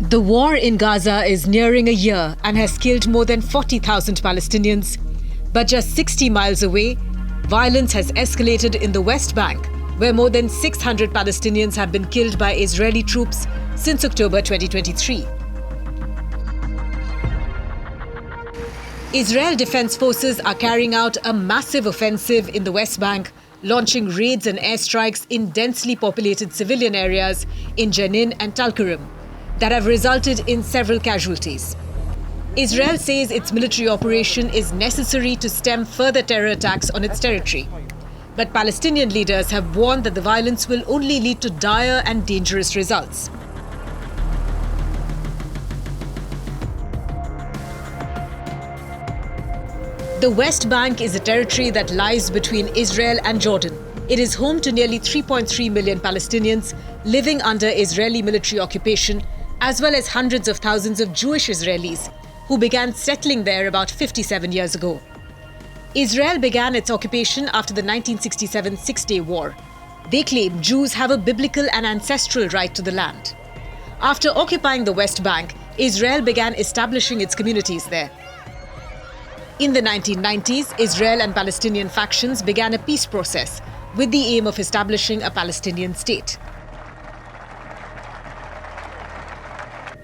The war in Gaza is nearing a year and has killed more than 40,000 Palestinians. But just 60 miles away, violence has escalated in the West Bank, where more than 600 Palestinians have been killed by Israeli troops since October 2023. Israel Defense Forces are carrying out a massive offensive in the West Bank, launching raids and airstrikes in densely populated civilian areas in Jenin and Tulkarem that have resulted in several casualties. Israel says its military operation is necessary to stem further terror attacks on its territory. But Palestinian leaders have warned that the violence will only lead to dire and dangerous results. The West Bank is a territory that lies between Israel and Jordan. It is home to nearly 3.3 million Palestinians living under Israeli military occupation, as well as hundreds of thousands of Jewish Israelis who began settling there about 57 years ago. Israel began its occupation after the 1967 Six-Day War. They claim Jews have a biblical and ancestral right to the land. After occupying the West Bank, Israel began establishing its communities there. In the 1990s, Israel and Palestinian factions began a peace process with the aim of establishing a Palestinian state.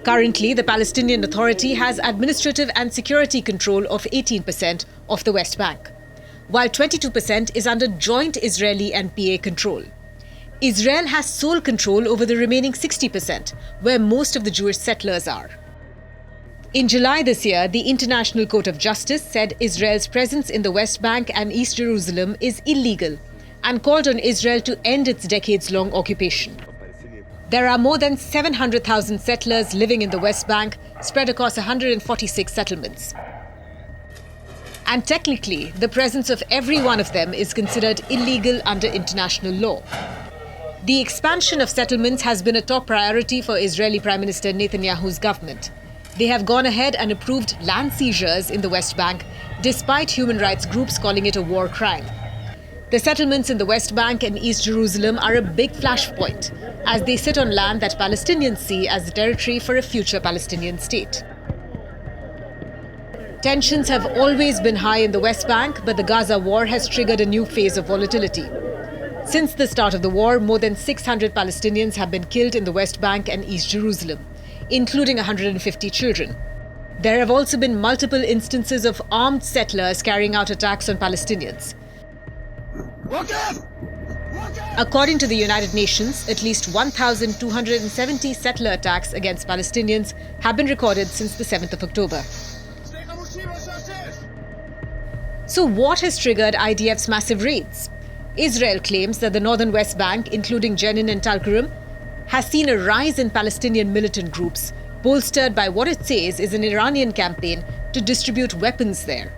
Currently, the Palestinian Authority has administrative and security control of 18% of the West Bank, while 22% is under joint Israeli and PA control. Israel has sole control over the remaining 60%, where most of the Jewish settlers are. In July this year, the International Court of Justice said Israel's presence in the West Bank and East Jerusalem is illegal and called on Israel to end its decades-long occupation. There are more than 700,000 settlers living in the West Bank, spread across 146 settlements. And technically, the presence of every one of them is considered illegal under international law. The expansion of settlements has been a top priority for Israeli Prime Minister Netanyahu's government. They have gone ahead and approved land seizures in the West Bank, despite human rights groups calling it a war crime. The settlements in the West Bank and East Jerusalem are a big flashpoint, as they sit on land that Palestinians see as the territory for a future Palestinian state. Tensions have always been high in the West Bank, but the Gaza war has triggered a new phase of volatility. Since the start of the war, more than 600 Palestinians have been killed in the West Bank and East Jerusalem, including 150 children. There have also been multiple instances of armed settlers carrying out attacks on Palestinians. According to the United Nations, at least 1,270 settler attacks against Palestinians have been recorded since the 7th of October. So what has triggered IDF's massive raids? Israel claims that the northern West Bank, including Jenin and Tulkarem, has seen a rise in Palestinian militant groups, bolstered by what it says is an Iranian campaign to distribute weapons there.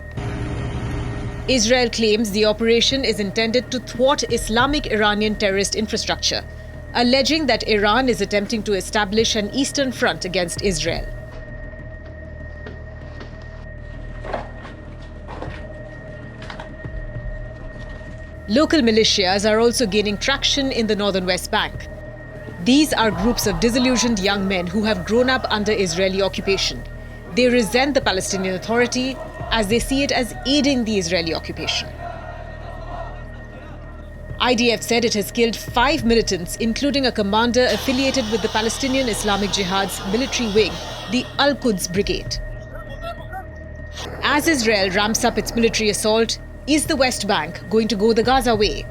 Israel claims the operation is intended to thwart Islamic Iranian terrorist infrastructure, alleging that Iran is attempting to establish an eastern front against Israel. Local militias are also gaining traction in the northern West Bank. These are groups of disillusioned young men who have grown up under Israeli occupation. They resent the Palestinian Authority as they see it as aiding the Israeli occupation. IDF said it has killed 5 militants, including a commander affiliated with the Palestinian Islamic Jihad's military wing, the Al-Quds Brigade. As Israel ramps up its military assault, is the West Bank going to go the Gaza way?